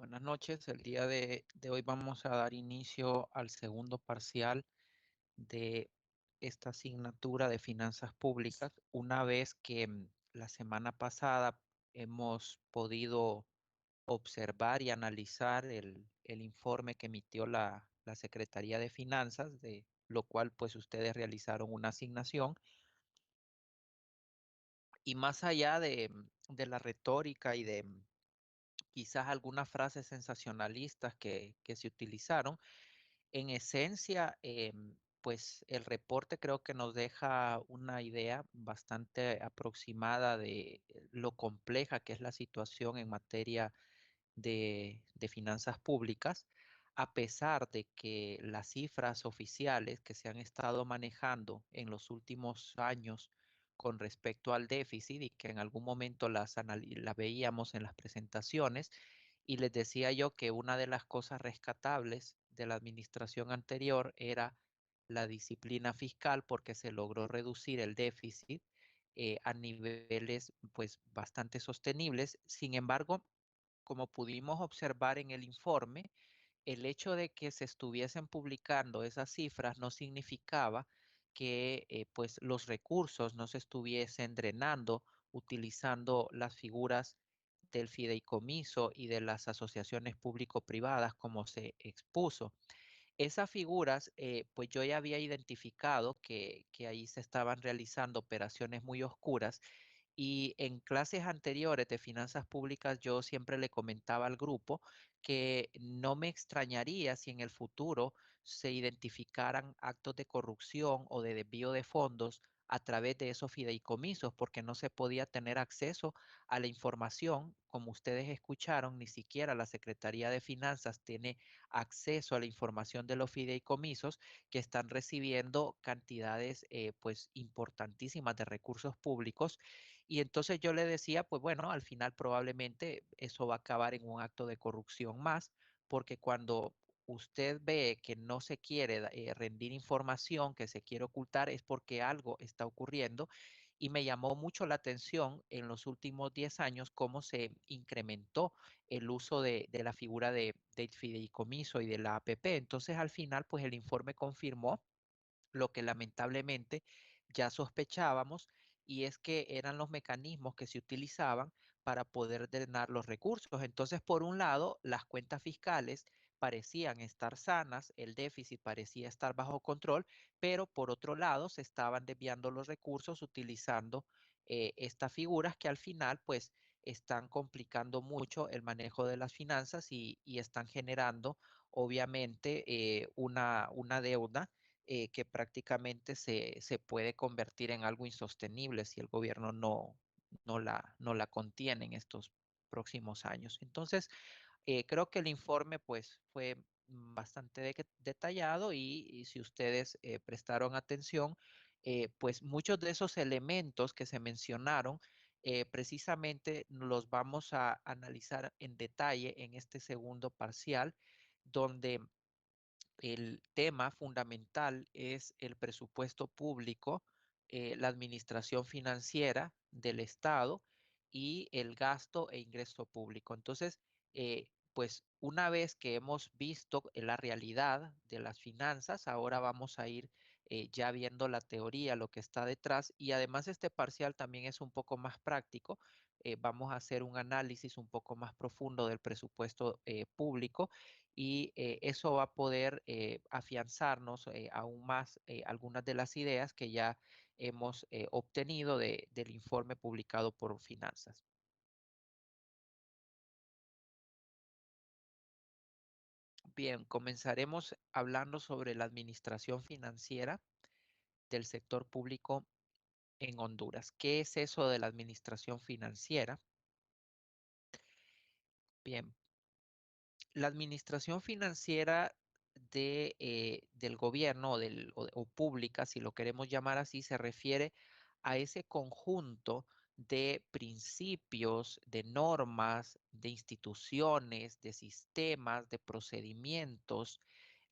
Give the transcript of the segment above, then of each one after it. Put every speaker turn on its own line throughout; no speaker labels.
Buenas noches. El día de hoy vamos a dar inicio al segundo parcial de esta asignatura de finanzas públicas. Una vez que la semana pasada hemos podido observar y analizar el informe que emitió la Secretaría de Finanzas, de lo cual pues ustedes realizaron una asignación. Y más allá de la retórica y de quizás algunas frases sensacionalistas que se utilizaron, en esencia, pues el reporte creo que nos deja una idea bastante aproximada de lo compleja que es la situación en materia de finanzas públicas, a pesar de que las cifras oficiales que se han estado manejando en los últimos años con respecto al déficit y que en algún momento las veíamos en las presentaciones, y les decía yo que una de las cosas rescatables de la administración anterior era la disciplina fiscal porque se logró reducir el déficit a niveles pues bastante sostenibles. Sin embargo, como pudimos observar en el informe, el hecho de que se estuviesen publicando esas cifras no significaba que pues los recursos no se estuviesen drenando utilizando las figuras del fideicomiso y de las asociaciones público-privadas como se expuso. Esas figuras, pues yo ya había identificado que ahí se estaban realizando operaciones muy oscuras, y en clases anteriores de finanzas públicas yo siempre le comentaba al grupo que no me extrañaría si en el futuro se identificaran actos de corrupción o de desvío de fondos a través de esos fideicomisos, porque no se podía tener acceso a la información. Como ustedes escucharon, ni siquiera la Secretaría de Finanzas tiene acceso a la información de los fideicomisos que están recibiendo cantidades pues importantísimas de recursos públicos. Y entonces yo le decía, pues bueno, al final probablemente eso va a acabar en un acto de corrupción más, porque cuando usted ve que no se quiere rendir información, que se quiere ocultar, es porque algo está ocurriendo. Y me llamó mucho la atención en los últimos 10 años cómo se incrementó el uso de la figura del fideicomiso y de la APP. Entonces, al final, pues el informe confirmó lo que lamentablemente ya sospechábamos, y es que eran los mecanismos que se utilizaban para poder drenar los recursos. Entonces, por un lado, las cuentas fiscales parecían estar sanas, el déficit parecía estar bajo control, pero por otro lado se estaban desviando los recursos utilizando estas figuras que al final pues están complicando mucho el manejo de las finanzas y están generando obviamente una deuda que prácticamente se puede convertir en algo insostenible si el gobierno no la contiene en estos próximos años. Entonces, creo que el informe pues fue bastante detallado, y si ustedes prestaron atención, pues muchos de esos elementos que se mencionaron precisamente los vamos a analizar en detalle en este segundo parcial, donde el tema fundamental es el presupuesto público, la administración financiera del Estado y el gasto e ingreso público. Entonces, pues una vez que hemos visto la realidad de las finanzas, ahora vamos a ir ya viendo la teoría, lo que está detrás, y además este parcial también es un poco más práctico. Vamos a hacer un análisis un poco más profundo del presupuesto público, y eso va a poder afianzarnos aún más algunas de las ideas que ya hemos obtenido del informe publicado por Finanzas. Bien, comenzaremos hablando sobre la administración financiera del sector público en Honduras. ¿Qué es eso de la administración financiera? Bien, la administración financiera del gobierno o pública, si lo queremos llamar así, se refiere a ese conjunto de principios, de normas, de instituciones, de sistemas, de procedimientos,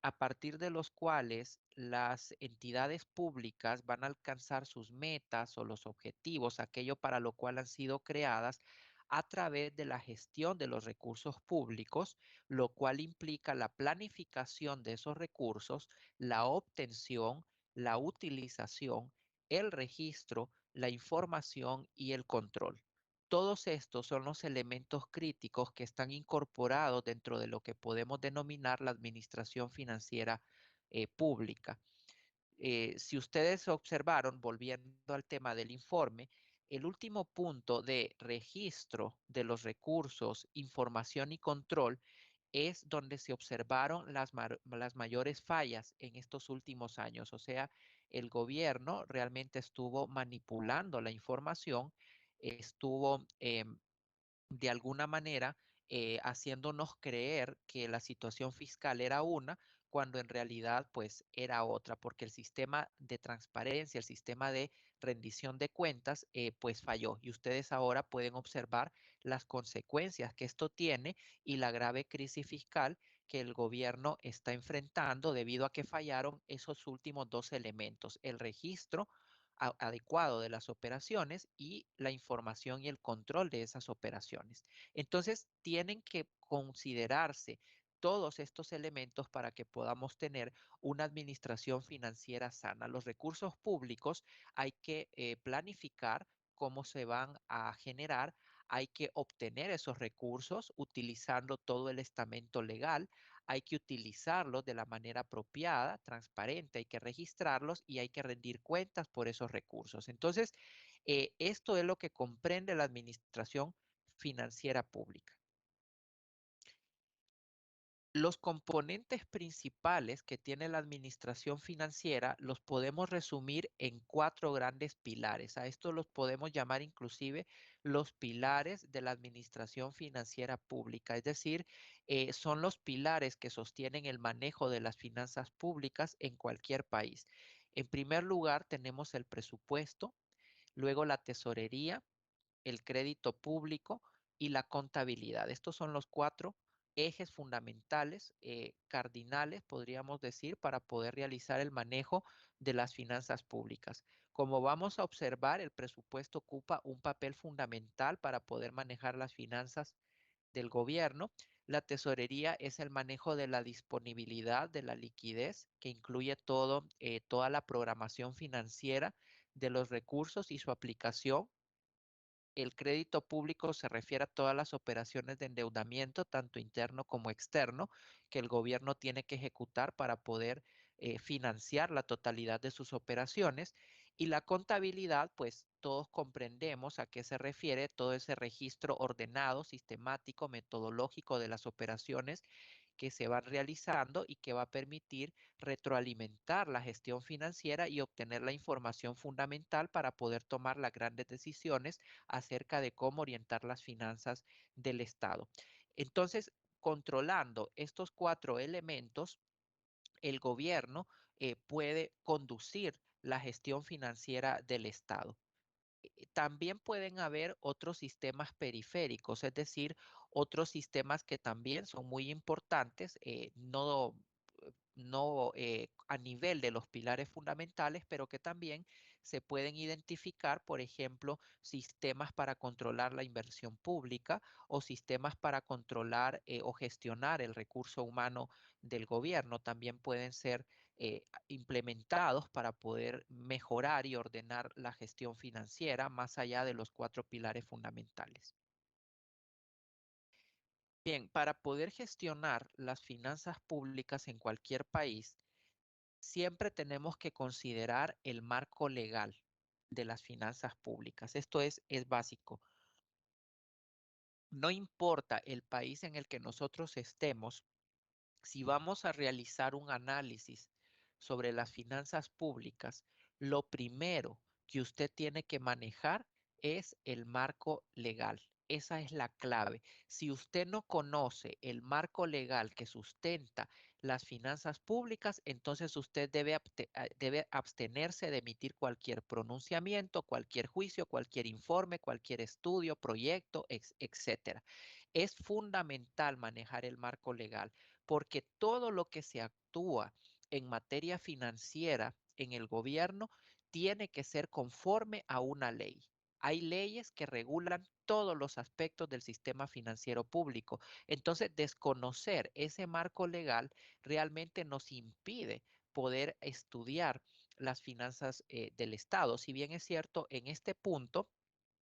a partir de los cuales las entidades públicas van a alcanzar sus metas o los objetivos, aquello para lo cual han sido creadas, a través de la gestión de los recursos públicos, lo cual implica la planificación de esos recursos, la obtención, la utilización, el registro, la información y el control. Todos estos son los elementos críticos que están incorporados dentro de lo que podemos denominar la administración financiera pública. Si ustedes observaron, volviendo al tema del informe, el último punto de registro de los recursos, información y control es donde se observaron las mayores fallas en estos últimos años. O sea, el gobierno realmente estuvo manipulando la información, estuvo de alguna manera haciéndonos creer que la situación fiscal era una, cuando en realidad pues era otra, porque el sistema de transparencia, el sistema de rendición de cuentas pues falló. Y ustedes ahora pueden observar las consecuencias que esto tiene y la grave crisis fiscal que el gobierno está enfrentando debido a que fallaron esos últimos dos elementos, el registro adecuado de las operaciones y la información y el control de esas operaciones. Entonces, tienen que considerarse todos estos elementos para que podamos tener una administración financiera sana. Los recursos públicos hay que planificar cómo se van a generar, hay que obtener esos recursos utilizando todo el estamento legal, hay que utilizarlos de la manera apropiada, transparente, hay que registrarlos y hay que rendir cuentas por esos recursos. Entonces, esto es lo que comprende la administración financiera pública. Los componentes principales que tiene la administración financiera los podemos resumir en cuatro grandes pilares. A estos los podemos llamar inclusive los pilares de la administración financiera pública, es decir, son los pilares que sostienen el manejo de las finanzas públicas en cualquier país. En primer lugar, tenemos el presupuesto, luego la tesorería, el crédito público y la contabilidad. Estos son los cuatro ejes fundamentales, cardinales, podríamos decir, para poder realizar el manejo de las finanzas públicas. Como vamos a observar, el presupuesto ocupa un papel fundamental para poder manejar las finanzas del gobierno. La tesorería es el manejo de la disponibilidad de la liquidez, que incluye toda la programación financiera de los recursos y su aplicación. El crédito público se refiere a todas las operaciones de endeudamiento, tanto interno como externo, que el gobierno tiene que ejecutar para poder financiar la totalidad de sus operaciones. Y la contabilidad, pues todos comprendemos a qué se refiere todo ese registro ordenado, sistemático, metodológico de las operaciones que se van realizando y que va a permitir retroalimentar la gestión financiera y obtener la información fundamental para poder tomar las grandes decisiones acerca de cómo orientar las finanzas del Estado. Entonces, controlando estos cuatro elementos, el gobierno puede conducir la gestión financiera del Estado. También pueden haber otros sistemas periféricos, es decir, otros sistemas que también son muy importantes, no a nivel de los pilares fundamentales, pero que también se pueden identificar, por ejemplo, sistemas para controlar la inversión pública o sistemas para controlar o gestionar el recurso humano del gobierno. También pueden ser implementados para poder mejorar y ordenar la gestión financiera más allá de los cuatro pilares fundamentales. Bien, para poder gestionar las finanzas públicas en cualquier país, siempre tenemos que considerar el marco legal de las finanzas públicas. Esto es básico. No importa el país en el que nosotros estemos, si vamos a realizar un análisis sobre las finanzas públicas, lo primero que usted tiene que manejar es el marco legal. Esa es la clave. Si usted no conoce el marco legal que sustenta las finanzas públicas, entonces usted debe abstenerse de emitir cualquier pronunciamiento, cualquier juicio, cualquier informe, cualquier estudio, proyecto, etcétera. Es fundamental manejar el marco legal porque todo lo que se actúa en materia financiera en el gobierno tiene que ser conforme a una ley. Hay leyes que regulan todos los aspectos del sistema financiero público. Entonces, desconocer ese marco legal realmente nos impide poder estudiar las finanzas del Estado. Si bien es cierto, en este punto,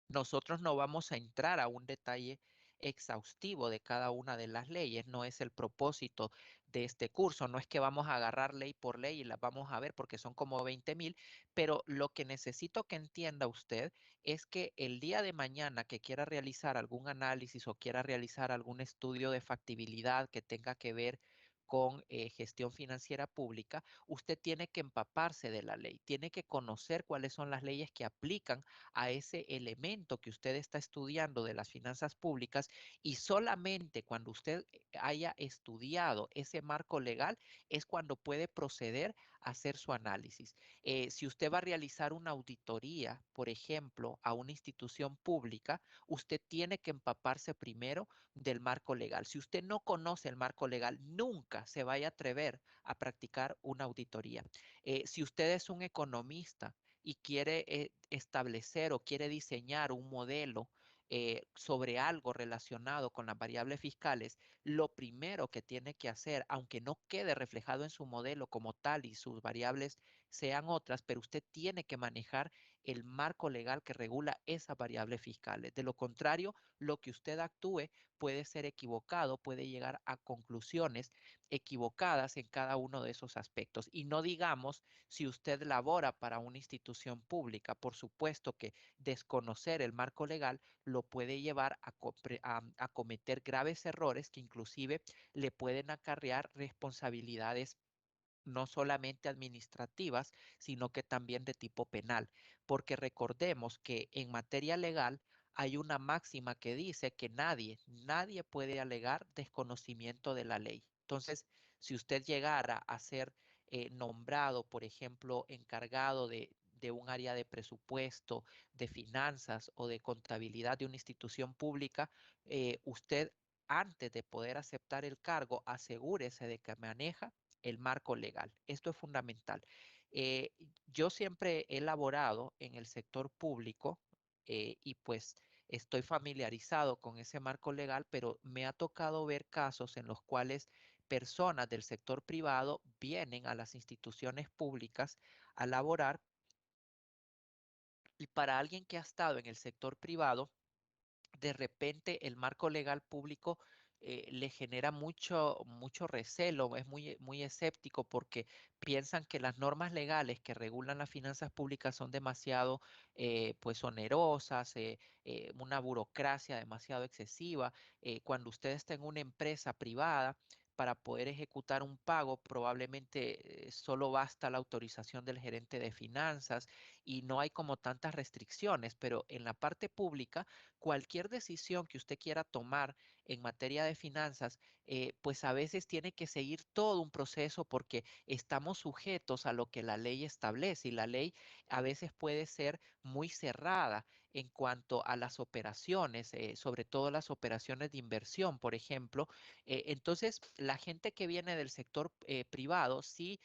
nosotros no vamos a entrar a un detalle exhaustivo de cada una de las leyes, no es el propósito de este curso, no es que vamos a agarrar ley por ley y las vamos a ver porque son como 20,000, pero lo que necesito que entienda usted es que el día de mañana que quiera realizar algún análisis o quiera realizar algún estudio de factibilidad que tenga que ver con gestión financiera pública, usted tiene que empaparse de la ley, tiene que conocer cuáles son las leyes que aplican a ese elemento que usted está estudiando de las finanzas públicas y solamente cuando usted haya estudiado ese marco legal es cuando puede proceder a hacer su análisis. Si usted va a realizar una auditoría, por ejemplo, a una institución pública, usted tiene que empaparse primero del marco legal. Si usted no conoce el marco legal, nunca se vaya a atrever a practicar una auditoría. Si usted es un economista, y quiere establecer o quiere diseñar un modelo sobre algo relacionado con las variables fiscales, lo primero que tiene que hacer, aunque no quede reflejado en su modelo como tal y sus variables sean otras, pero usted tiene que manejar el marco legal que regula esas variables fiscales. De lo contrario, lo que usted actúe puede ser equivocado, puede llegar a conclusiones equivocadas en cada uno de esos aspectos. Y no digamos si usted labora para una institución pública, por supuesto que desconocer el marco legal lo puede llevar a cometer graves errores que inclusive le pueden acarrear responsabilidades no solamente administrativas, sino que también de tipo penal, porque recordemos que en materia legal hay una máxima que dice que nadie puede alegar desconocimiento de la ley. Entonces, si usted llegara a ser nombrado, por ejemplo, encargado de un área de presupuesto, de finanzas o de contabilidad de una institución pública, usted antes de poder aceptar el cargo, asegúrese de que maneja el marco legal. Esto es fundamental. Eh, yo siempre he laborado en el sector público y pues estoy familiarizado con ese marco legal, pero me ha tocado ver casos en los cuales personas del sector privado vienen a las instituciones públicas a laborar y para alguien que ha estado en el sector privado, de repente el marco legal público le genera mucho recelo, es muy escéptico porque piensan que las normas legales que regulan las finanzas públicas son demasiado pues onerosas, una burocracia demasiado excesiva. Cuando usted está en una empresa privada, para poder ejecutar un pago, probablemente solo basta la autorización del gerente de finanzas y no hay como tantas restricciones, pero en la parte pública, cualquier decisión que usted quiera tomar en materia de finanzas, pues a veces tiene que seguir todo un proceso porque estamos sujetos a lo que la ley establece y la ley a veces puede ser muy cerrada en cuanto a las operaciones, sobre todo las operaciones de inversión, por ejemplo. Entonces, la gente que viene del sector privado sí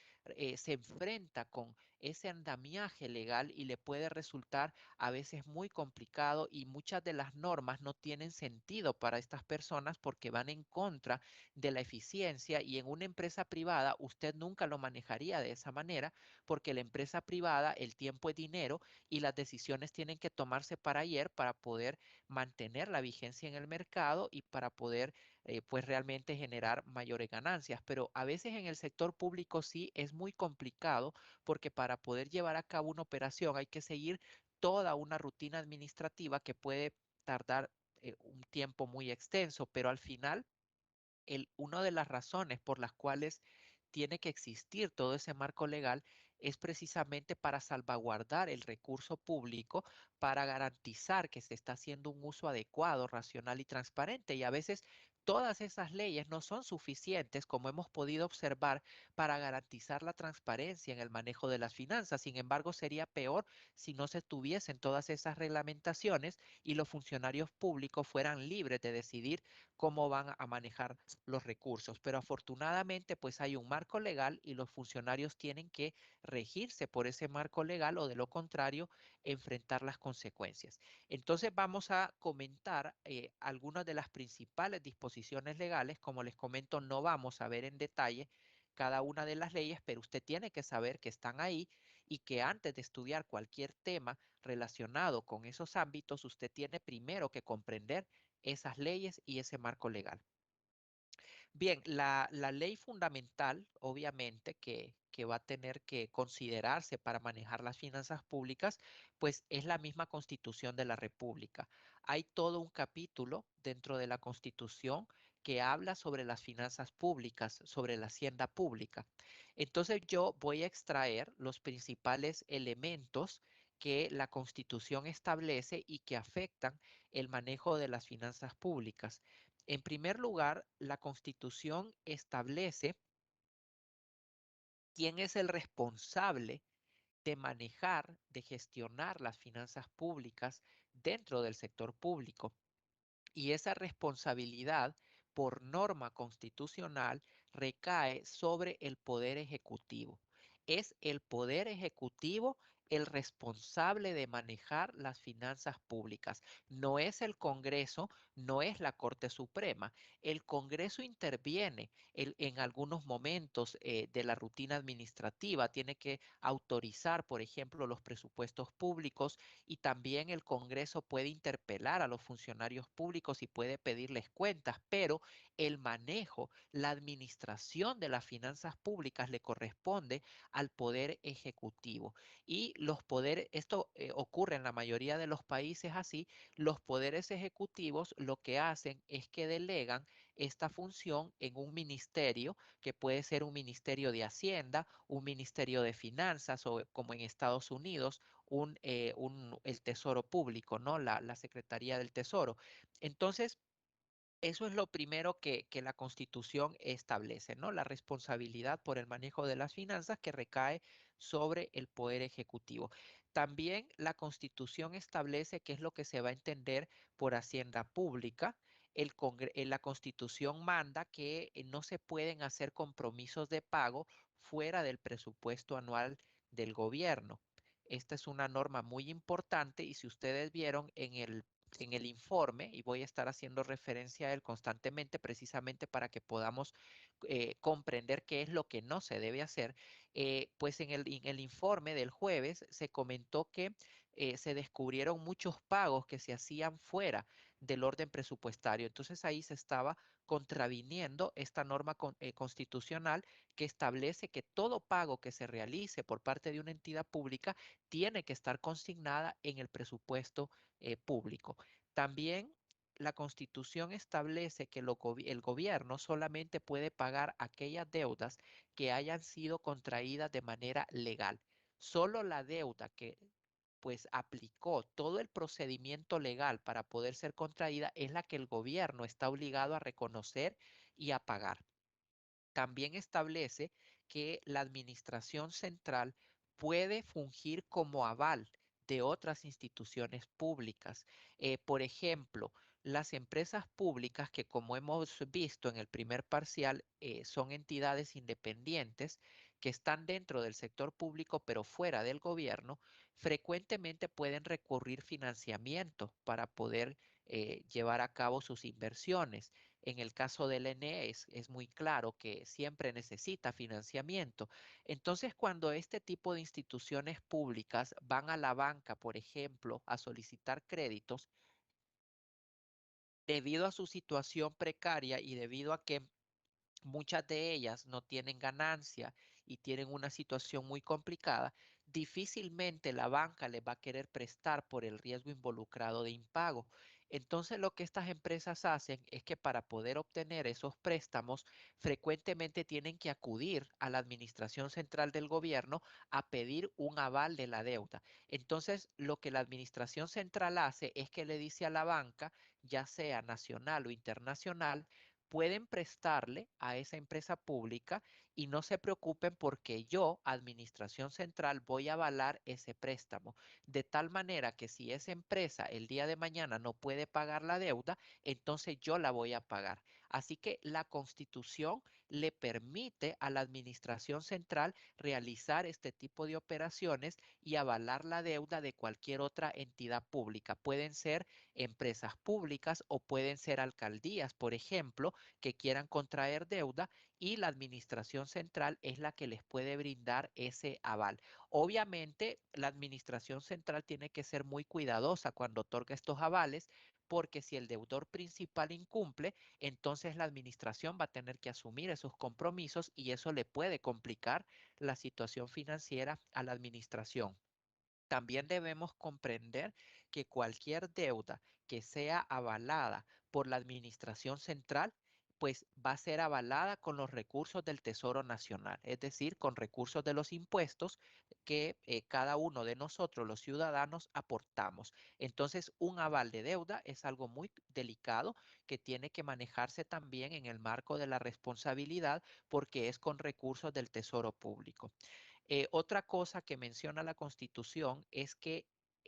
se enfrenta con ese andamiaje legal y le puede resultar a veces muy complicado y muchas de las normas no tienen sentido para estas personas porque van en contra de la eficiencia y en una empresa privada usted nunca lo manejaría de esa manera porque la empresa privada el tiempo es dinero y las decisiones tienen que tomarse para ayer para poder mantener la vigencia en el mercado y para poder pues realmente generar mayores ganancias. Pero a veces en el sector público sí es muy complicado porque para poder llevar a cabo una operación hay que seguir toda una rutina administrativa que puede tardar un tiempo muy extenso, pero al final una de las razones por las cuales tiene que existir todo ese marco legal es precisamente para salvaguardar el recurso público, para garantizar que se está haciendo un uso adecuado, racional y transparente. Y a veces todas esas leyes no son suficientes, como hemos podido observar, para garantizar la transparencia en el manejo de las finanzas. Sin embargo, sería peor si no se tuviesen todas esas reglamentaciones y los funcionarios públicos fueran libres de decidir cómo van a manejar los recursos. Pero afortunadamente, pues hay un marco legal y los funcionarios tienen que regirse por ese marco legal o de lo contrario, enfrentar las consecuencias. Entonces vamos a comentar algunas de las principales disposiciones legales. Como les comento, no vamos a ver en detalle cada una de las leyes, pero usted tiene que saber que están ahí y que antes de estudiar cualquier tema relacionado con esos ámbitos, usted tiene primero que comprender esas leyes y ese marco legal. Bien, la ley fundamental, obviamente, que va a tener que considerarse para manejar las finanzas públicas, pues es la misma Constitución de la República. Hay todo un capítulo dentro de la Constitución que habla sobre las finanzas públicas, sobre la hacienda pública. Entonces yo voy a extraer los principales elementos que la Constitución establece y que afectan el manejo de las finanzas públicas. En primer lugar, la Constitución establece quién es el responsable de manejar, de gestionar las finanzas públicas dentro del sector público. Y esa responsabilidad, por norma constitucional, recae sobre el Poder Ejecutivo. Es el Poder Ejecutivo el responsable de manejar las finanzas públicas. No es el Congreso, no es la Corte Suprema. El Congreso interviene en algunos momentos de la rutina administrativa, tiene que autorizar, por ejemplo, los presupuestos públicos y también el Congreso puede interpelar a los funcionarios públicos y puede pedirles cuentas, pero el manejo, la administración de las finanzas públicas le corresponde al Poder Ejecutivo. Y los poderes, esto ocurre en la mayoría de los países así, los poderes ejecutivos lo que hacen es que delegan esta función en un ministerio, que puede ser un ministerio de Hacienda, un ministerio de Finanzas o como en Estados Unidos, el Tesoro Público, ¿no? La Secretaría del Tesoro. Entonces, eso es lo primero que la Constitución establece, ¿no? La responsabilidad por el manejo de las finanzas que recae sobre el Poder Ejecutivo. También la Constitución establece qué es lo que se va a entender por hacienda pública. La Constitución manda que no se pueden hacer compromisos de pago fuera del presupuesto anual del gobierno. Esta es una norma muy importante y si ustedes vieron en el informe, y voy a estar haciendo referencia a él constantemente precisamente para que podamos comprender qué es lo que no se debe hacer, pues en el informe del jueves se comentó que se descubrieron muchos pagos que se hacían fuera del orden presupuestario. Entonces ahí se estaba contraviniendo esta norma constitucional que establece que todo pago que se realice por parte de una entidad pública tiene que estar consignada en el presupuesto público. También la Constitución establece que el gobierno solamente puede pagar aquellas deudas que hayan sido contraídas de manera legal. Solo la deuda que pues aplicó todo el procedimiento legal para poder ser contraída es la que el gobierno está obligado a reconocer y a pagar. También establece que la administración central puede fungir como aval de otras instituciones públicas. Por ejemplo, las empresas públicas que, como hemos visto en el primer parcial, son entidades independientes que están dentro del sector público pero fuera del gobierno, frecuentemente pueden recurrir financiamiento para poder llevar a cabo sus inversiones. En el caso del ENE es muy claro que siempre necesita financiamiento. Entonces, cuando este tipo de instituciones públicas van a la banca, por ejemplo, a solicitar créditos, debido a su situación precaria y debido a que muchas de ellas no tienen ganancia y tienen una situación muy complicada, difícilmente la banca les va a querer prestar por el riesgo involucrado de impago. Entonces, lo que estas empresas hacen es que para poder obtener esos préstamos, frecuentemente tienen que acudir a la Administración Central del Gobierno a pedir un aval de la deuda. Entonces, lo que la Administración Central hace es que le dice a la banca, ya sea nacional o internacional, pueden prestarle a esa empresa pública y no se preocupen porque yo, Administración Central, voy a avalar ese préstamo. De tal manera que si esa empresa el día de mañana no puede pagar la deuda, entonces yo la voy a pagar. Así que la Constitución le permite a la Administración Central realizar este tipo de operaciones y avalar la deuda de cualquier otra entidad pública. Pueden ser empresas públicas o pueden ser alcaldías, por ejemplo, que quieran contraer deuda y la Administración Central es la que les puede brindar ese aval. Obviamente, la Administración Central tiene que ser muy cuidadosa cuando otorga estos avales porque si el deudor principal incumple, entonces la administración va a tener que asumir esos compromisos y eso le puede complicar la situación financiera a la administración. También debemos comprender que cualquier deuda que sea avalada por la Administración Central, pues va a ser avalada con los recursos del Tesoro Nacional, es decir, con recursos de los impuestos que cada uno de nosotros, los ciudadanos, aportamos. Entonces, un aval de deuda es algo muy delicado que tiene que manejarse también en el marco de la responsabilidad porque es con recursos del Tesoro Público. Otra cosa que menciona la Constitución es que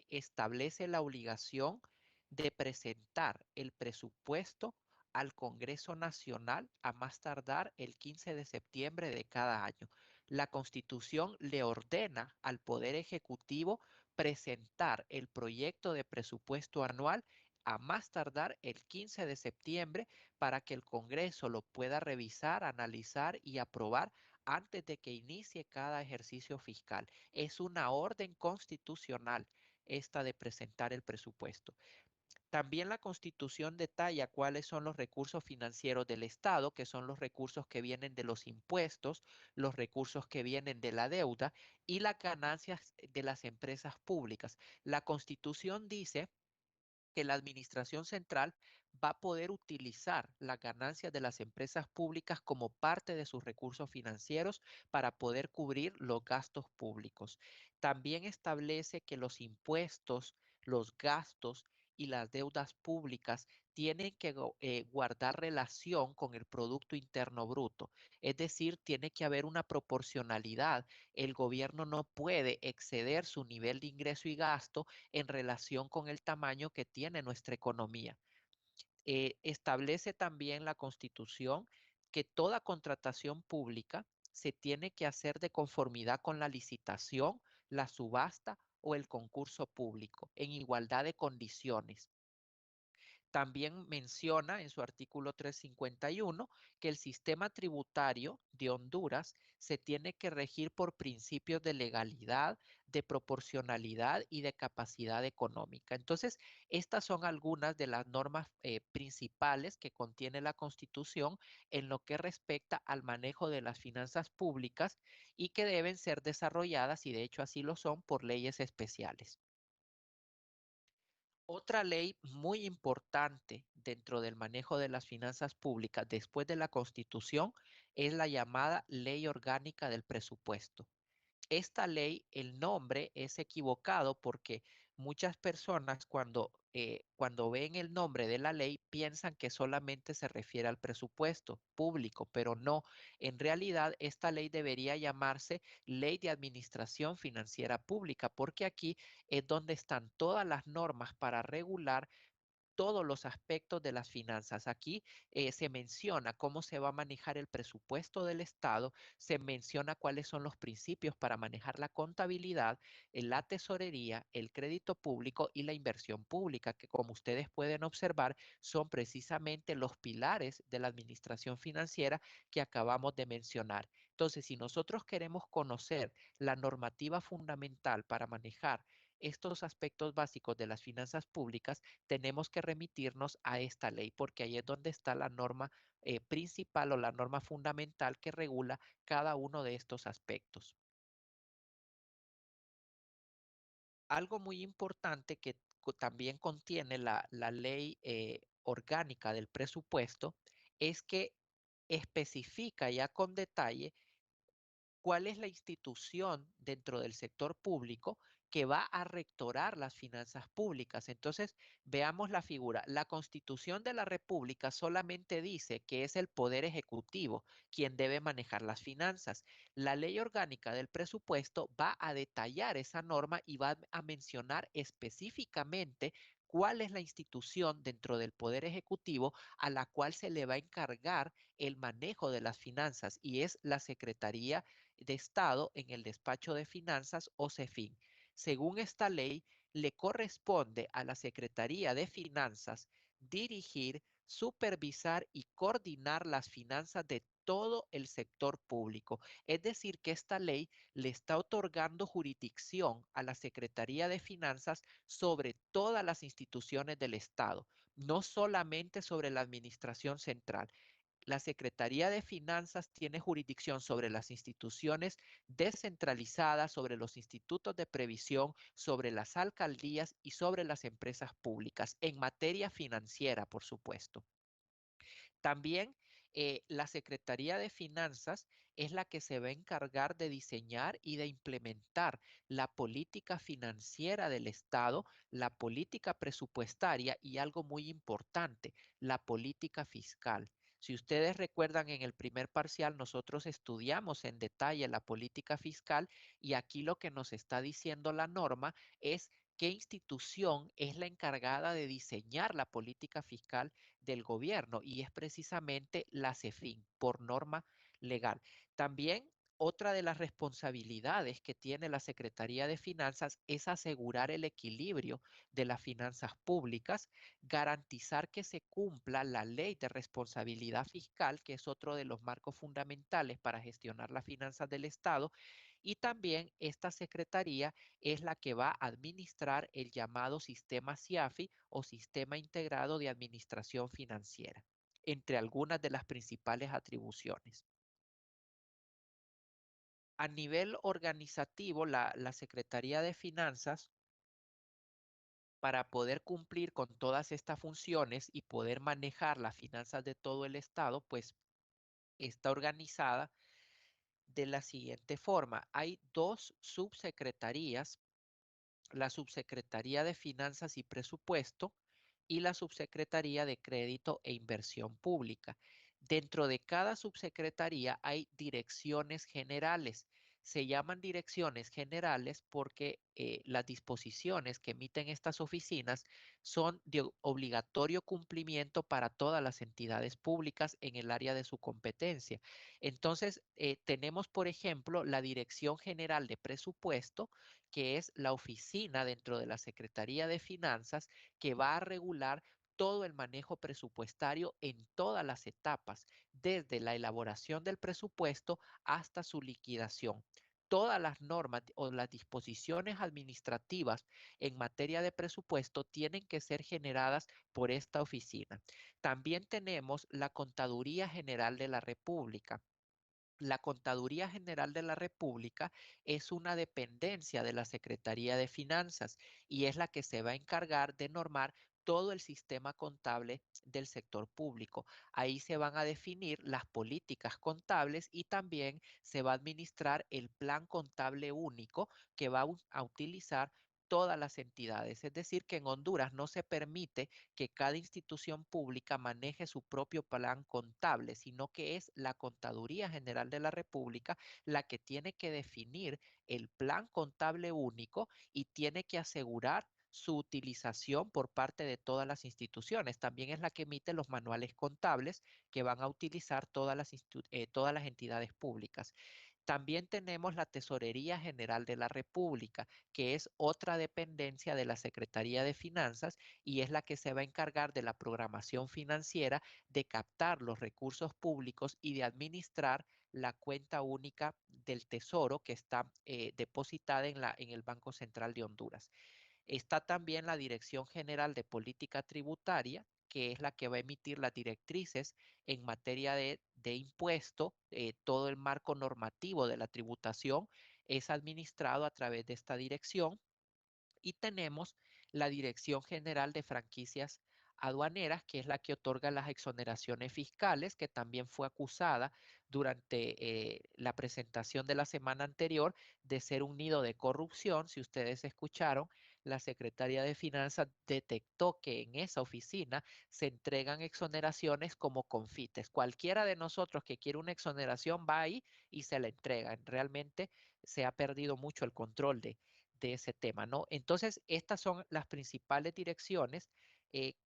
establece la obligación de presentar el presupuesto al Congreso Nacional a más tardar el 15 de septiembre de cada año. La Constitución le ordena al Poder Ejecutivo presentar el proyecto de presupuesto anual a más tardar el 15 de septiembre para que el Congreso lo pueda revisar, analizar y aprobar antes de que inicie cada ejercicio fiscal. Es una orden constitucional esta de presentar el presupuesto. También la Constitución detalla cuáles son los recursos financieros del Estado, que son los recursos que vienen de los impuestos, los recursos que vienen de la deuda y las ganancias de las empresas públicas. La Constitución dice que la administración central va a poder utilizar las ganancias de las empresas públicas como parte de sus recursos financieros para poder cubrir los gastos públicos. También establece que los impuestos, los gastos y las deudas públicas tienen que guardar relación con el Producto Interno Bruto. Es decir, tiene que haber una proporcionalidad. El gobierno no puede exceder su nivel de ingreso y gasto en relación con el tamaño que tiene nuestra economía. Establece también la Constitución que toda contratación pública se tiene que hacer de conformidad con la licitación, la subasta o el concurso público, en igualdad de condiciones. También menciona en su artículo 351 que el sistema tributario de Honduras se tiene que regir por principios de legalidad, de proporcionalidad y de capacidad económica. Entonces, estas son algunas de las normas principales que contiene la Constitución en lo que respecta al manejo de las finanzas públicas y que deben ser desarrolladas, y de hecho así lo son, por leyes especiales. Otra ley muy importante dentro del manejo de las finanzas públicas después de la Constitución es la llamada Ley Orgánica del Presupuesto. Esta ley, el nombre es equivocado porque muchas personas cuando ven el nombre de la ley piensan que solamente se refiere al presupuesto público, pero no. En realidad, esta ley debería llamarse Ley de Administración Financiera Pública, porque aquí es donde están todas las normas para regular todos los aspectos de las finanzas. Aquí se menciona cómo se va a manejar el presupuesto del Estado, se menciona cuáles son los principios para manejar la contabilidad, la tesorería, el crédito público y la inversión pública, que como ustedes pueden observar son precisamente los pilares de la administración financiera que acabamos de mencionar. Entonces, si nosotros queremos conocer la normativa fundamental para manejar estos aspectos básicos de las finanzas públicas, tenemos que remitirnos a esta ley, porque ahí es donde está la norma principal o la norma fundamental que regula cada uno de estos aspectos. Algo muy importante que también contiene la ley orgánica del presupuesto es que especifica ya con detalle ¿Cuál es la institución dentro del sector público que va a rectorar las finanzas públicas? Entonces, veamos la figura. La Constitución de la República solamente dice que es el Poder Ejecutivo quien debe manejar las finanzas. La Ley Orgánica del Presupuesto va a detallar esa norma y va a mencionar específicamente cuál es la institución dentro del Poder Ejecutivo a la cual se le va a encargar el manejo de las finanzas, y es la Secretaría de Estado en el Despacho de Finanzas o CEFIN. Según esta ley, le corresponde a la Secretaría de Finanzas dirigir, supervisar y coordinar las finanzas de todo el sector público. Es decir, que esta ley le está otorgando jurisdicción a la Secretaría de Finanzas sobre todas las instituciones del Estado, no solamente sobre la administración central. La Secretaría de Finanzas tiene jurisdicción sobre las instituciones descentralizadas, sobre los institutos de previsión, sobre las alcaldías y sobre las empresas públicas, en materia financiera, por supuesto. También la Secretaría de Finanzas es la que se va a encargar de diseñar y de implementar la política financiera del Estado, la política presupuestaria y algo muy importante, la política fiscal. Si ustedes recuerdan, en el primer parcial nosotros estudiamos en detalle la política fiscal, y aquí lo que nos está diciendo la norma es qué institución es la encargada de diseñar la política fiscal del gobierno, y es precisamente la CEFIN por norma legal. También otra de las responsabilidades que tiene la Secretaría de Finanzas es asegurar el equilibrio de las finanzas públicas, garantizar que se cumpla la ley de responsabilidad fiscal, que es otro de los marcos fundamentales para gestionar las finanzas del Estado, y también esta secretaría es la que va a administrar el llamado sistema SIAFI o Sistema Integrado de Administración Financiera, entre algunas de las principales atribuciones. A nivel organizativo, la Secretaría de Finanzas, para poder cumplir con todas estas funciones y poder manejar las finanzas de todo el Estado, pues está organizada de la siguiente forma. Hay dos subsecretarías: la Subsecretaría de Finanzas y Presupuesto y la Subsecretaría de Crédito e Inversión Pública. Dentro de cada subsecretaría hay direcciones generales. Se llaman direcciones generales porque las disposiciones que emiten estas oficinas son de obligatorio cumplimiento para todas las entidades públicas en el área de su competencia. Entonces, tenemos, por ejemplo, la Dirección General de Presupuesto, que es la oficina dentro de la Secretaría de Finanzas que va a regular todo el manejo presupuestario en todas las etapas, desde la elaboración del presupuesto hasta su liquidación. Todas las normas o las disposiciones administrativas en materia de presupuesto tienen que ser generadas por esta oficina. También tenemos la Contaduría General de la República. La Contaduría General de la República es una dependencia de la Secretaría de Finanzas y es la que se va a encargar de normar todo el sistema contable del sector público. Ahí se van a definir las políticas contables y también se va a administrar el plan contable único que va a utilizar todas las entidades. Es decir, que en Honduras no se permite que cada institución pública maneje su propio plan contable, sino que es la Contaduría General de la República la que tiene que definir el plan contable único y tiene que asegurar su utilización por parte de todas las instituciones. También es la que emite los manuales contables que van a utilizar todas las entidades públicas. También tenemos la Tesorería General de la República, que es otra dependencia de la Secretaría de Finanzas y es la que se va a encargar de la programación financiera, de captar los recursos públicos y de administrar la cuenta única del Tesoro que está depositada en el Banco Central de Honduras. Está también la Dirección General de Política Tributaria, que es la que va a emitir las directrices en materia de impuesto. Todo el marco normativo de la tributación es administrado a través de esta dirección. Y tenemos la Dirección General de Franquicias Aduaneras, que es la que otorga las exoneraciones fiscales, que también fue acusada durante la presentación de la semana anterior de ser un nido de corrupción. Si ustedes escucharon, la Secretaría de Finanzas detectó que en esa oficina se entregan exoneraciones como confites. Cualquiera de nosotros que quiere una exoneración va ahí y se la entregan. Realmente se ha perdido mucho el control de ese tema, ¿no? Entonces, estas son las principales direcciones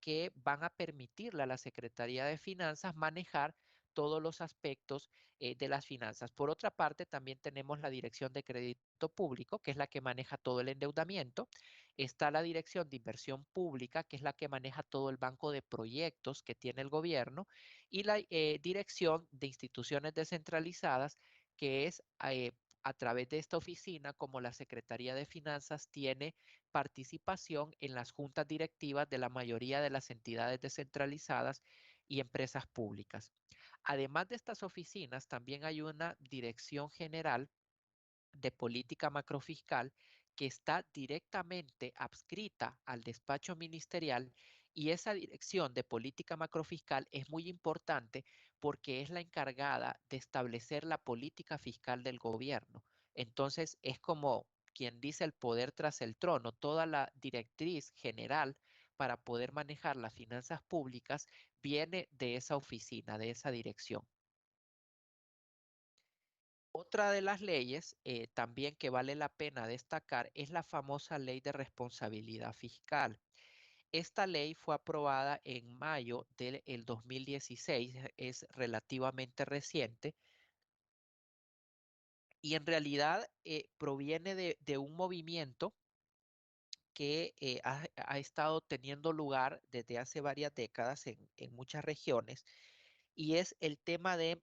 que van a permitirle a la Secretaría de Finanzas manejar todos los aspectos de las finanzas. Por otra parte, también tenemos la Dirección de Crédito Público, que es la que maneja todo el endeudamiento. Está la Dirección de Inversión Pública, que es la que maneja todo el banco de proyectos que tiene el gobierno. Y la Dirección de Instituciones Descentralizadas, que es a través de esta oficina, como la Secretaría de Finanzas tiene participación en las juntas directivas de la mayoría de las entidades descentralizadas y empresas públicas. Además de estas oficinas, también hay una dirección general de política macrofiscal que está directamente adscrita al despacho ministerial, y esa dirección de política macrofiscal es muy importante porque es la encargada de establecer la política fiscal del gobierno. Entonces es como quien dice el poder tras el trono, toda la directriz general para poder manejar las finanzas públicas viene de esa oficina, de esa dirección. Otra de las leyes también que vale la pena destacar es la famosa Ley de Responsabilidad Fiscal. Esta ley fue aprobada en mayo del 2016, es relativamente reciente, y en realidad proviene de un movimiento que ha estado teniendo lugar desde hace varias décadas en muchas regiones, y es el tema de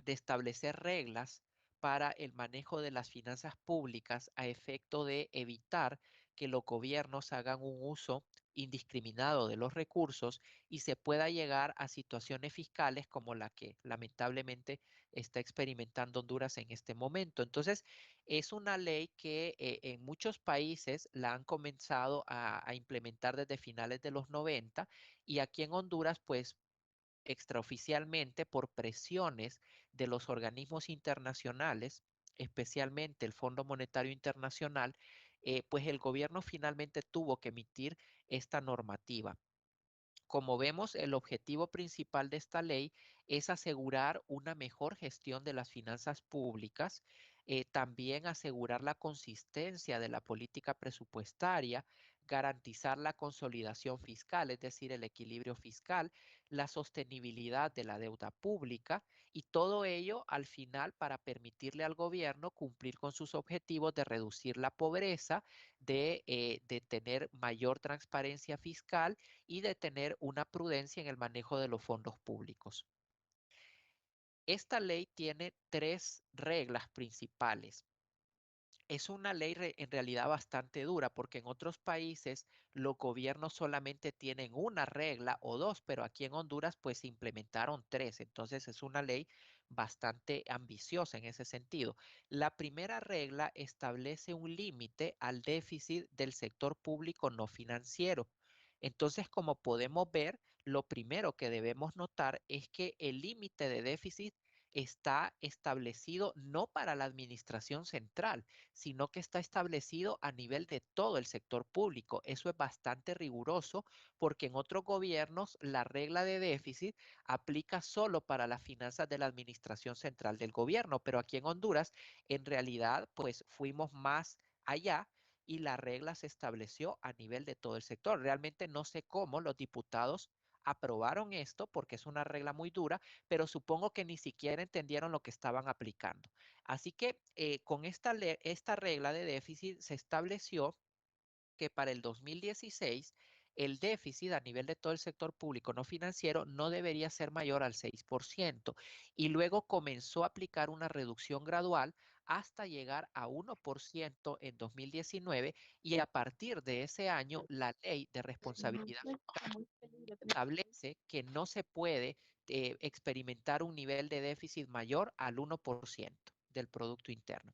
establecer reglas para el manejo de las finanzas públicas a efecto de evitar que los gobiernos hagan un uso indiscriminado de los recursos y se pueda llegar a situaciones fiscales como la que lamentablemente está experimentando Honduras en este momento. Entonces, es una ley que en muchos países la han comenzado a implementar desde finales de los 90, y aquí en Honduras, pues extraoficialmente por presiones de los organismos internacionales, especialmente el Fondo Monetario Internacional, pues el gobierno finalmente tuvo que emitir esta normativa. Como vemos, el objetivo principal de esta ley es asegurar una mejor gestión de las finanzas públicas, también asegurar la consistencia de la política presupuestaria, garantizar la consolidación fiscal, es decir, el equilibrio fiscal, la sostenibilidad de la deuda pública, y todo ello al final para permitirle al gobierno cumplir con sus objetivos de reducir la pobreza, de tener mayor transparencia fiscal y de tener una prudencia en el manejo de los fondos públicos. Esta ley tiene tres reglas principales. Es una ley en realidad bastante dura porque en otros países los gobiernos solamente tienen una regla o dos, pero aquí en Honduras pues se implementaron tres. Entonces es una ley bastante ambiciosa en ese sentido. La primera regla establece un límite al déficit del sector público no financiero. Entonces, como podemos ver, lo primero que debemos notar es que el límite de déficit está establecido no para la administración central, sino que está establecido a nivel de todo el sector público. Eso es bastante riguroso porque en otros gobiernos la regla de déficit aplica solo para las finanzas de la administración central del gobierno, pero aquí en Honduras en realidad pues fuimos más allá y la regla se estableció a nivel de todo el sector. Realmente no sé cómo los diputados aprobaron esto porque es una regla muy dura, pero supongo que ni siquiera entendieron lo que estaban aplicando. Así que con esta regla de déficit se estableció que para el 2016 el déficit a nivel de todo el sector público no financiero no debería ser mayor al 6%, y luego comenzó a aplicar una reducción gradual hasta llegar a 1% en 2019, y a partir de ese año la ley de responsabilidad establece que no se puede experimentar un nivel de déficit mayor al 1% del Producto Interno.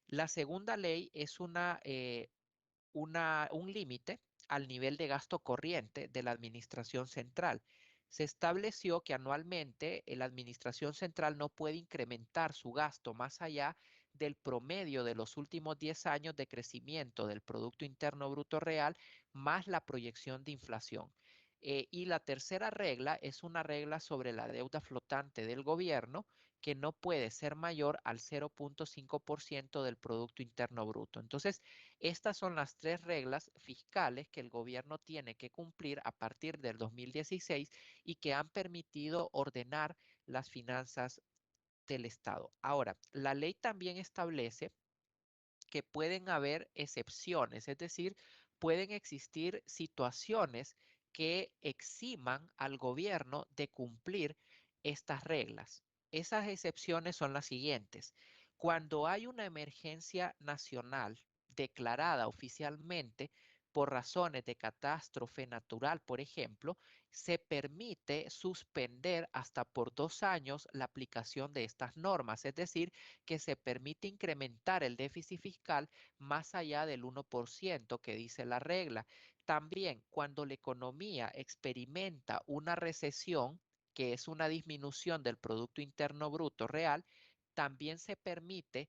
La segunda ley es un límite al nivel de gasto corriente de la administración central. Se estableció que anualmente la administración central no puede incrementar su gasto más allá del promedio de los últimos 10 años de crecimiento del Producto Interno Bruto Real más la proyección de inflación. Y la tercera regla es una regla sobre la deuda flotante del gobierno que no puede ser mayor al 0.5% del Producto Interno Bruto. Entonces, estas son las tres reglas fiscales que el gobierno tiene que cumplir a partir del 2016 y que han permitido ordenar las finanzas del Estado. Ahora, la ley también establece que pueden haber excepciones, es decir, pueden existir situaciones que eximan al gobierno de cumplir estas reglas. Esas excepciones son las siguientes. Cuando hay una emergencia nacional declarada oficialmente por razones de catástrofe natural, por ejemplo, se permite suspender hasta por 2 años la aplicación de estas normas, es decir, que se permite incrementar el déficit fiscal más allá del 1% que dice la regla. También cuando la economía experimenta una recesión, que es una disminución del Producto Interno Bruto real, también se permite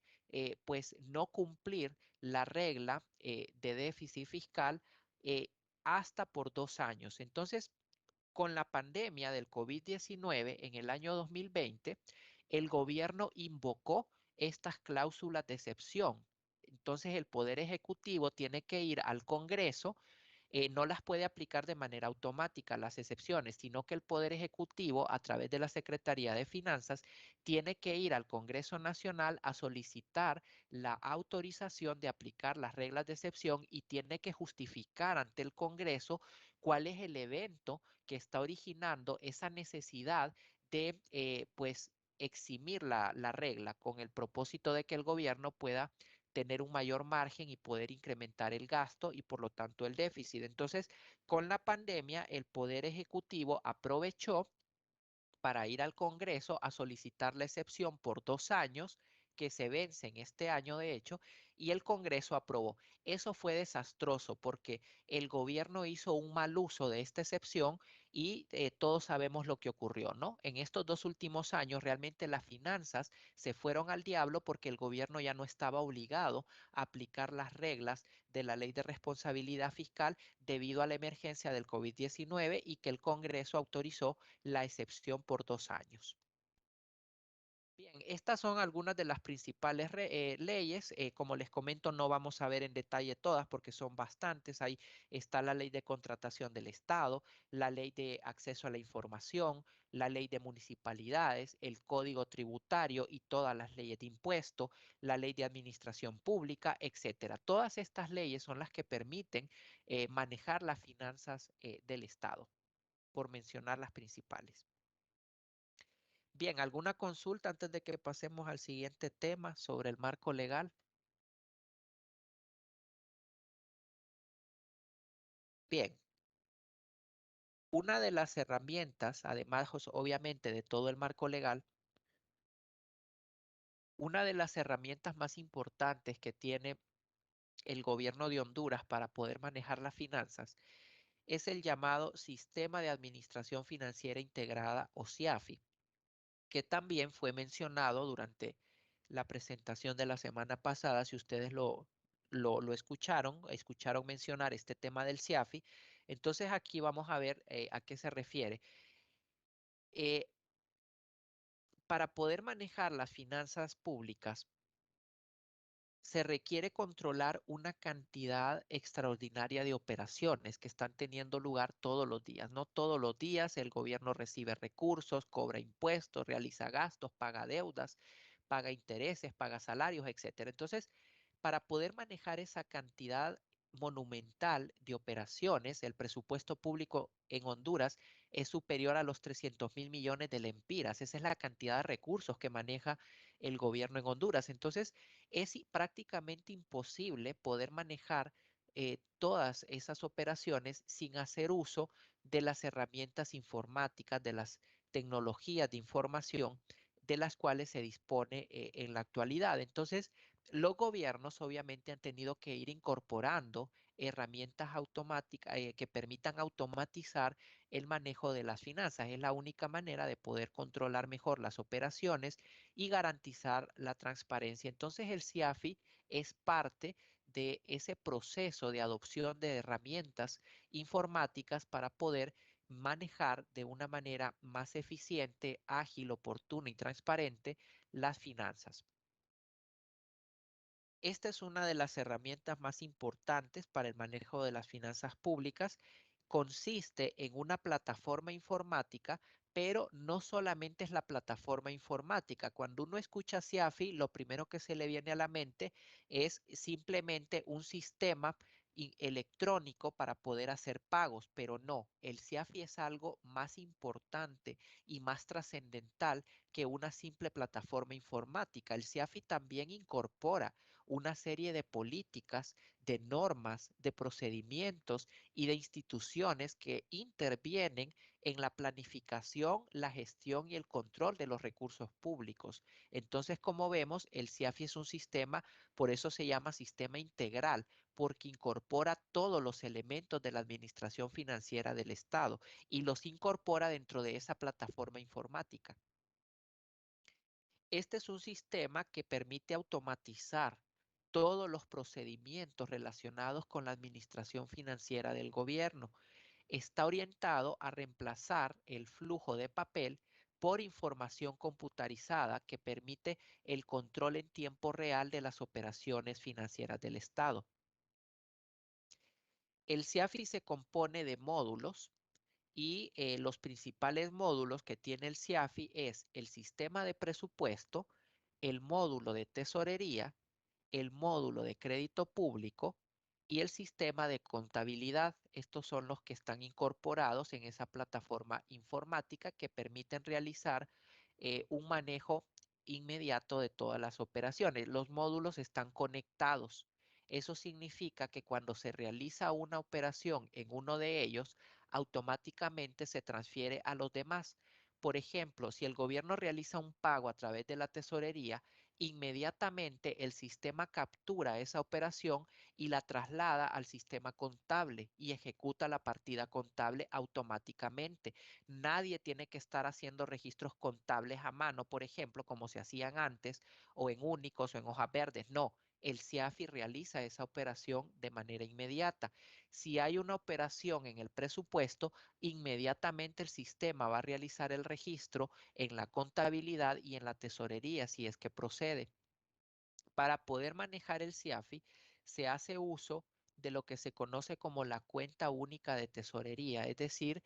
pues no cumplir la regla de déficit fiscal eh, hasta por 2 años. Entonces, con la pandemia del COVID-19 en el año 2020, el gobierno invocó estas cláusulas de excepción. Entonces el Poder Ejecutivo tiene que ir al Congreso, no las puede aplicar de manera automática las excepciones, sino que el Poder Ejecutivo, a través de la Secretaría de Finanzas, tiene que ir al Congreso Nacional a solicitar la autorización de aplicar las reglas de excepción y tiene que justificar ante el Congreso cuál es el evento que está originando esa necesidad de, pues, eximir la regla con el propósito de que el gobierno pueda tener un mayor margen y poder incrementar el gasto y por lo tanto el déficit. Entonces, con la pandemia, el Poder Ejecutivo aprovechó para ir al Congreso a solicitar la excepción por 2 años que se vence en este año, de hecho, y el Congreso aprobó. Eso fue desastroso porque el gobierno hizo un mal uso de esta excepción y todos sabemos lo que ocurrió, ¿no? En estos 2 últimos años realmente las finanzas se fueron al diablo porque el gobierno ya no estaba obligado a aplicar las reglas de la ley de responsabilidad fiscal debido a la emergencia del COVID-19 y que el Congreso autorizó la excepción por 2 años. Bien, estas son algunas de las principales leyes. Como les comento, no vamos a ver en detalle todas porque son bastantes. Ahí está la ley de contratación del Estado, la ley de acceso a la información, la ley de municipalidades, el código tributario y todas las leyes de impuesto, la ley de administración pública, etcétera. Todas estas leyes son las que permiten manejar las finanzas del Estado, por mencionar las principales. Bien, ¿alguna consulta antes de que pasemos al siguiente tema sobre el marco legal? Bien, una de las herramientas, además obviamente de todo el marco legal, una de las herramientas más importantes que tiene el gobierno de Honduras para poder manejar las finanzas es el llamado Sistema de Administración Financiera Integrada o SIAFI, que también fue mencionado durante la presentación de la semana pasada. Si ustedes lo escucharon mencionar este tema del SIAFI, entonces aquí vamos a ver a qué se refiere. Eh, para poder manejar las finanzas públicas, se requiere controlar una cantidad extraordinaria de operaciones que están teniendo lugar todos los días. No todos los días el gobierno recibe recursos, cobra impuestos, realiza gastos, paga deudas, paga intereses, paga salarios, etcétera. Entonces, para poder manejar esa cantidad monumental de operaciones, el presupuesto público en Honduras es superior a los 300.000 millones de lempiras. Esa es la cantidad de recursos que maneja el gobierno en Honduras. Entonces, es prácticamente imposible poder manejar todas esas operaciones sin hacer uso de las herramientas informáticas, de las tecnologías de información de las cuales se dispone en la actualidad. Entonces, los gobiernos obviamente han tenido que ir incorporando herramientas automáticas que permitan automatizar el manejo de las finanzas. Es la única manera de poder controlar mejor las operaciones y garantizar la transparencia. Entonces el CIAFI es parte de ese proceso de adopción de herramientas informáticas para poder manejar de una manera más eficiente, ágil, oportuna y transparente las finanzas. Esta es una de las herramientas más importantes para el manejo de las finanzas públicas. Consiste en una plataforma informática, pero no solamente es la plataforma informática. Cuando uno escucha SIAFI, lo primero que se le viene a la mente es simplemente un sistema electrónico para poder hacer pagos, pero no, el SIAFI es algo más importante y más trascendental que una simple plataforma informática. El SIAFI también incorpora una serie de políticas, de normas, de procedimientos y de instituciones que intervienen en la planificación, la gestión y el control de los recursos públicos. Entonces, como vemos, el CIAFI es un sistema, por eso se llama sistema integral, porque incorpora todos los elementos de la administración financiera del Estado y los incorpora dentro de esa plataforma informática. Este es un sistema que permite automatizar todos los procedimientos relacionados con la administración financiera del gobierno. Está orientado a reemplazar el flujo de papel por información computarizada que permite el control en tiempo real de las operaciones financieras del Estado. El CIAFI se compone de módulos y los principales módulos que tiene el CIAFI es el sistema de presupuesto, el módulo de tesorería, el módulo de crédito público y el sistema de contabilidad. Estos son los que están incorporados en esa plataforma informática que permiten realizar un manejo inmediato de todas las operaciones. Los módulos están conectados. Eso significa que cuando se realiza una operación en uno de ellos, automáticamente se transfiere a los demás. Por ejemplo, si el gobierno realiza un pago a través de la tesorería, inmediatamente el sistema captura esa operación y la traslada al sistema contable y ejecuta la partida contable automáticamente. Nadie tiene que estar haciendo registros contables a mano, por ejemplo, como se hacían antes, o en únicos o en hojas verdes. No, el CIAFI realiza esa operación de manera inmediata. Si hay una operación en el presupuesto, inmediatamente el sistema va a realizar el registro en la contabilidad y en la tesorería si es que procede. Para poder manejar el CIAFI se hace uso de lo que se conoce como la cuenta única de tesorería, es decir,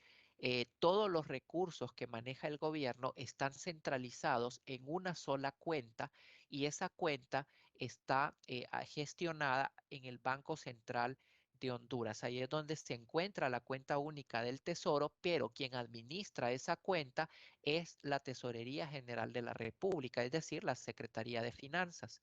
todos los recursos que maneja el gobierno están centralizados en una sola cuenta y esa cuenta está gestionada en el Banco Central de Honduras. Ahí es donde se encuentra la cuenta única del Tesoro, pero quien administra esa cuenta es la Tesorería General de la República, es decir, la Secretaría de Finanzas.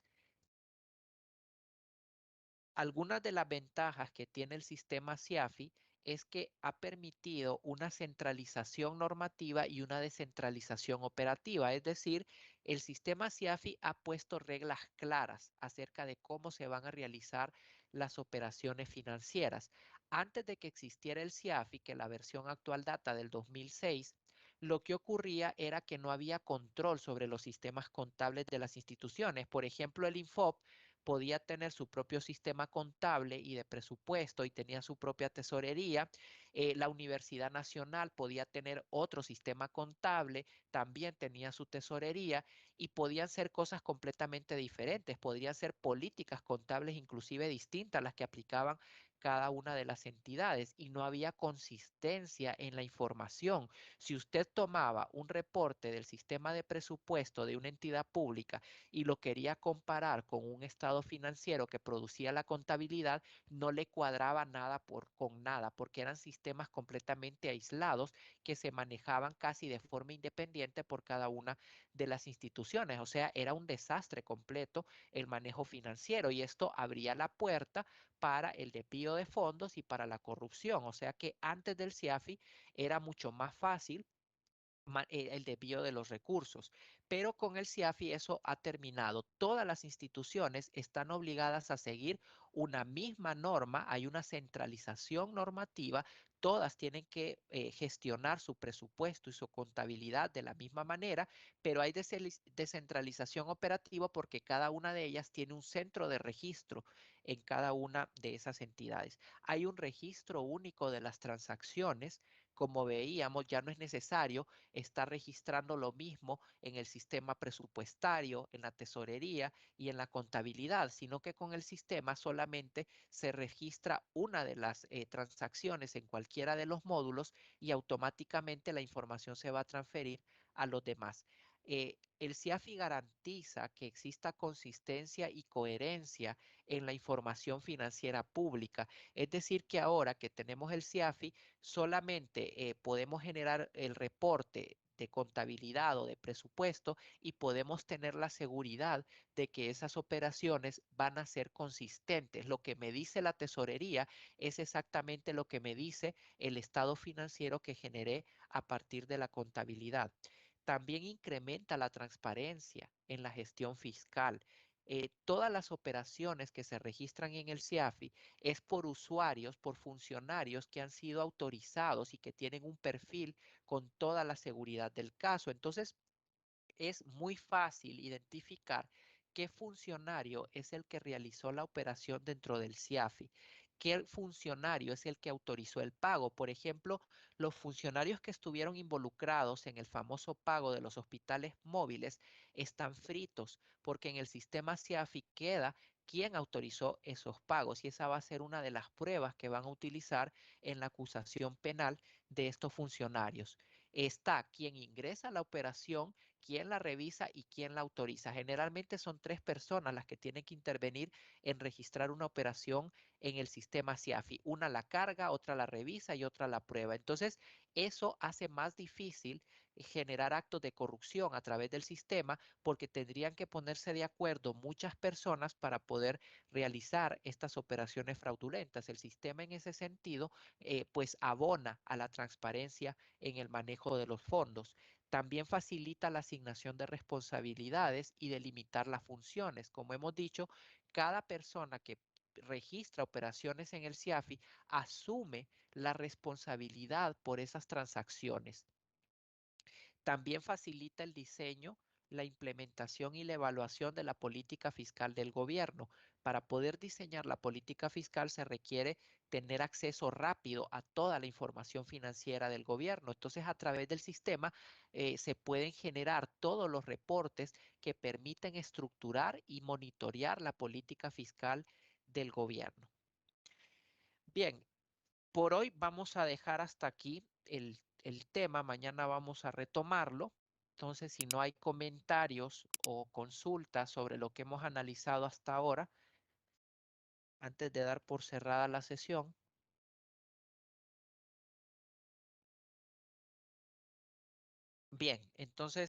Algunas de las ventajas que tiene el sistema SIAFI es que ha permitido una centralización normativa y una descentralización operativa. Es decir, el sistema SIAFI ha puesto reglas claras acerca de cómo se van a realizar las operaciones financieras. Antes de que existiera el SIAFI, que la versión actual data del 2006, lo que ocurría era que no había control sobre los sistemas contables de las instituciones. Por ejemplo, el Infop podía tener su propio sistema contable y de presupuesto y tenía su propia tesorería. La Universidad Nacional podía tener otro sistema contable, también tenía su tesorería y podían ser cosas completamente diferentes. Podrían ser políticas contables inclusive distintas a las que aplicaban cada una de las entidades y no había consistencia en la información. Si usted tomaba un reporte del sistema de presupuesto de una entidad pública y lo quería comparar con un estado financiero que producía la contabilidad, no le cuadraba nada con nada, porque eran sistemas completamente aislados que se manejaban casi de forma independiente por cada una de las instituciones. O sea, era un desastre completo el manejo financiero y esto abría la puerta para el desvío de fondos y para la corrupción. O sea que antes del CIAFI era mucho más fácil el desvío de los recursos. pero con el CIAFI eso ha terminado. Todas las instituciones están obligadas a seguir una misma norma, hay una centralización normativa, todas tienen que gestionar su presupuesto y su contabilidad de la misma manera, pero hay descentralización operativa porque cada una de ellas tiene un centro de registro en cada una de esas entidades. Hay un registro único de las transacciones. Como veíamos, ya no es necesario estar registrando lo mismo en el sistema presupuestario, en la tesorería y en la contabilidad, sino que con el sistema solamente se registra una de las transacciones en cualquiera de los módulos y automáticamente la información se va a transferir a los demás. El CIAFI garantiza que exista consistencia y coherencia en la información financiera pública. Es decir, que ahora que tenemos el CIAFI, solamente podemos generar el reporte de contabilidad o de presupuesto y podemos tener la seguridad de que esas operaciones van a ser consistentes. Lo que me dice la tesorería es exactamente lo que me dice el estado financiero que generé a partir de la contabilidad. También incrementa la transparencia en la gestión fiscal. Todas las operaciones que se registran en el CIAFI es por usuarios, por funcionarios que han sido autorizados y que tienen un perfil con toda la seguridad del caso. Entonces, es muy fácil identificar qué funcionario es el que realizó la operación dentro del CIAFI, qué funcionario es el que autorizó el pago. Por ejemplo, los funcionarios que estuvieron involucrados en el famoso pago de los hospitales móviles están fritos porque en el sistema CIAFI queda quién autorizó esos pagos y esa va a ser una de las pruebas que van a utilizar en la acusación penal de estos funcionarios. Está quien ingresa la operación, quién la revisa y quién la autoriza. Generalmente son tres personas las que tienen que intervenir en registrar una operación en el sistema CIAFI. Una la carga, otra la revisa y otra la prueba. Entonces, eso hace más difícil generar actos de corrupción a través del sistema porque tendrían que ponerse de acuerdo muchas personas para poder realizar estas operaciones fraudulentas. El sistema en ese sentido, pues abona a la transparencia en el manejo de los fondos. También facilita la asignación de responsabilidades y delimitar las funciones. Como hemos dicho, cada persona que registra operaciones en el CIAFI asume la responsabilidad por esas transacciones. También facilita el diseño, la implementación y la evaluación de la política fiscal del gobierno. Para poder diseñar la política fiscal se requiere tener acceso rápido a toda la información financiera del gobierno. Entonces, a través del sistema se pueden generar todos los reportes que permiten estructurar y monitorear la política fiscal del gobierno. Bien, por hoy vamos a dejar hasta aquí el tema, mañana vamos a retomarlo. Entonces, si no hay comentarios o consultas sobre lo que hemos analizado hasta ahora, antes de dar por cerrada la sesión. Bien, entonces